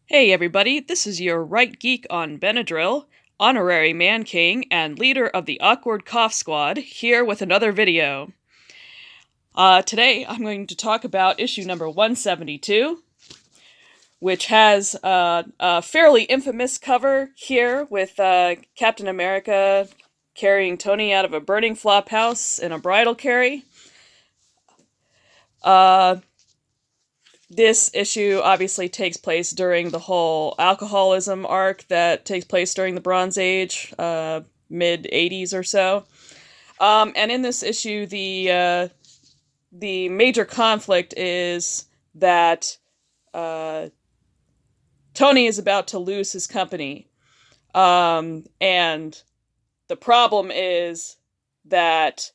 Hey everybody, this is your Right Geek on Benadryl, honorary man king and leader of the Awkward Cough Squad, here with another video. Today I'm going to talk about issue number 172, which has a fairly infamous cover here with Captain America carrying Tony out of a burning flop house in a bridal carry. This issue obviously takes place during the whole alcoholism arc that takes place during the Bronze Age, mid 80s or so. And in this issue, the major conflict is that Tony is about to lose his company, and the problem is that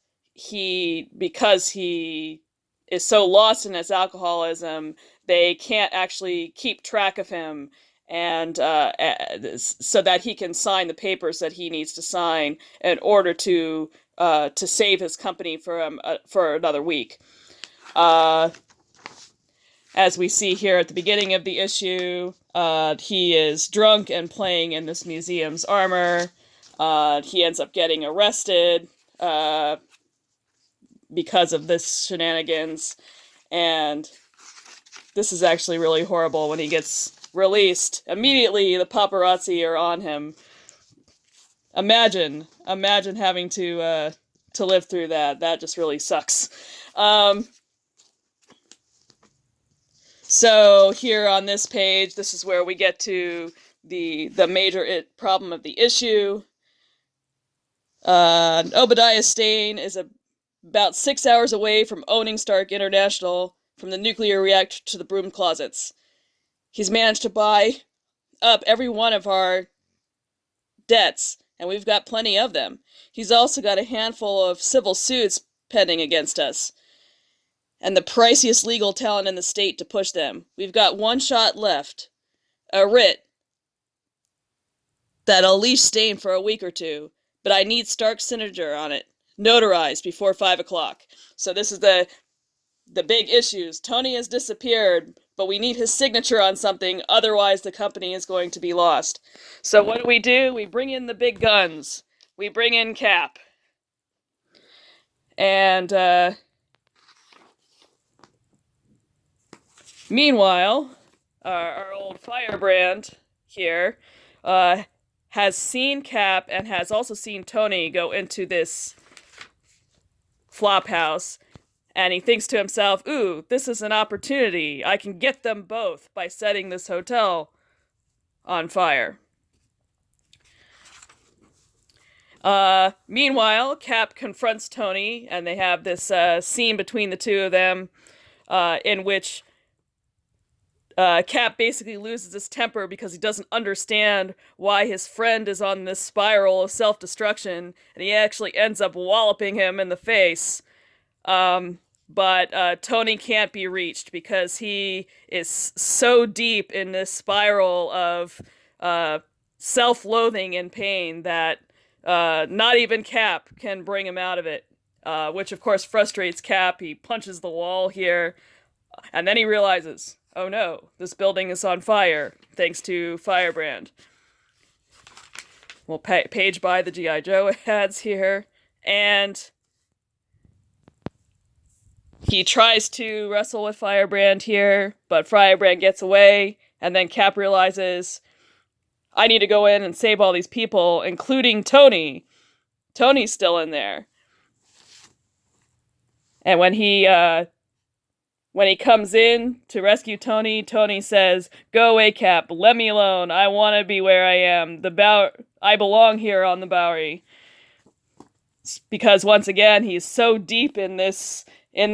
because he is so lost in his alcoholism, they can't actually keep track of him, and so that he can sign the papers that he needs to sign in order to save his company for another week. As we see here at the beginning of the issue, he is drunk and playing in this museum's armor. He ends up getting arrested because of this shenanigans, and this is actually really horrible. When he gets released, immediately the paparazzi are on him. Imagine having to live through that. That just really sucks. So here on this page, this is where we get to the major problem of the issue. Obadiah Stane is about 6 hours away from owning Stark International, from the nuclear reactor to the broom closets. He's managed to buy up every one of our debts, and we've got plenty of them. He's also got a handful of civil suits pending against us, and the priciest legal talent in the state to push them. We've got one shot left. A writ that'll leash Stane for a week or two, but I need Stark's signature on it, notarized before 5 o'clock. So this is the big issues. Tony has disappeared, but we need his signature on something, otherwise the company is going to be lost. So what do? We bring in the big guns. We bring in Cap. And meanwhile, our old Firebrand here has seen Cap and has also seen Tony go into this flop house, and he thinks to himself, ooh, this is an opportunity. I can get them both by setting this hotel on fire. Meanwhile, Cap confronts Tony, and they have this scene between the two of them in which Cap basically loses his temper because he doesn't understand why his friend is on this spiral of self-destruction, and he actually ends up walloping him in the face. But Tony can't be reached because he is so deep in this spiral of self-loathing and pain that not even Cap can bring him out of it, which of course frustrates Cap. He punches the wall here, and then he realizes, oh no, this building is on fire, thanks to Firebrand. We'll page by the G.I. Joe ads here, and he tries to wrestle with Firebrand here, but Firebrand gets away, and then Cap realizes, I need to go in and save all these people, including Tony. Tony's still in there. And when he comes in to rescue Tony, Tony says, go away, Cap, let me alone, I want to be where I am, I belong here on the Bowery. Because once again, he's so deep in this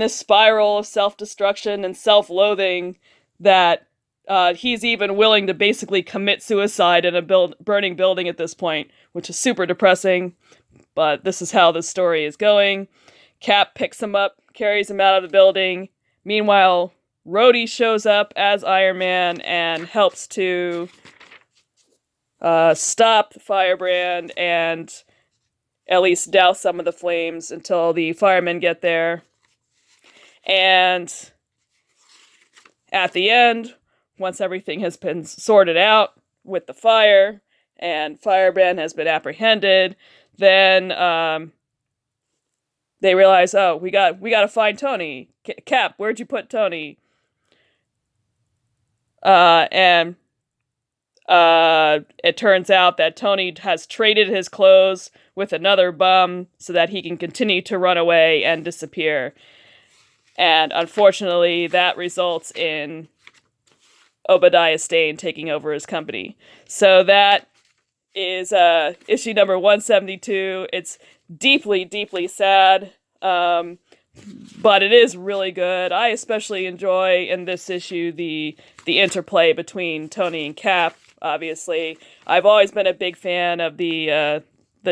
spiral of self-destruction and self-loathing that he's even willing to basically commit suicide in a burning building at this point, which is super depressing, but this is how the story is going. Cap picks him up, carries him out of the building. Meanwhile, Rhodey shows up as Iron Man and helps to stop Firebrand and at least douse some of the flames until the firemen get there. And at the end, once everything has been sorted out with the fire and Firebrand has been apprehended, then they realize, oh, we got to find Tony. Cap, where'd you put Tony? And it turns out that Tony has traded his clothes with another bum so that he can continue to run away and disappear. And unfortunately, that results in Obadiah Stane taking over his company. So that is issue number 172. It's deeply, deeply sad, but it is really good. I especially enjoy in this issue the interplay between Tony and Cap. Obviously, I've always been a big fan of the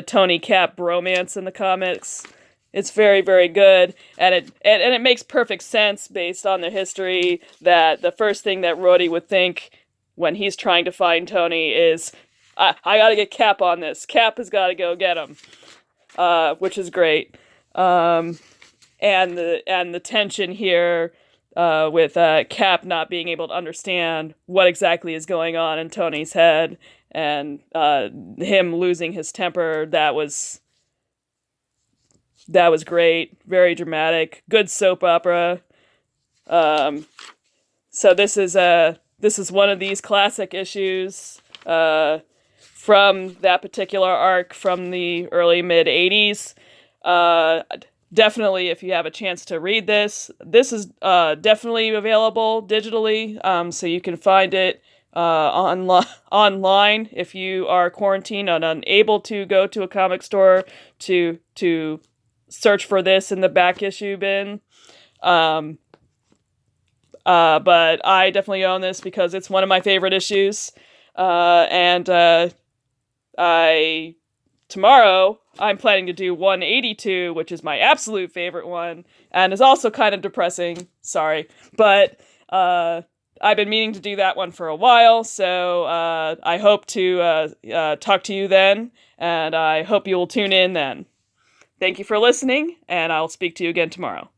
Tony Cap bromance in the comics. It's very, very good, and it makes perfect sense based on the history that the first thing that Rhodey would think when he's trying to find Tony is, I gotta get Cap on this. Cap has got to go get him, which is great. And the tension here with Cap not being able to understand what exactly is going on in Tony's head, and him losing his temper, that was great. Very dramatic. Good soap opera. So this is one of these classic issues from that particular arc from the early mid 80s. Definitely, if you have a chance to read this is definitely available digitally, so you can find it online if you are quarantined and unable to go to a comic store to search for this in the back issue bin. But I definitely own this because it's one of my favorite issues. Tomorrow I'm planning to do 182, which is my absolute favorite one, and is also kind of depressing. Sorry, but I've been meaning to do that one for a while, so I hope to talk to you then, and I hope you will tune in then. Thank you for listening, and I'll speak to you again tomorrow.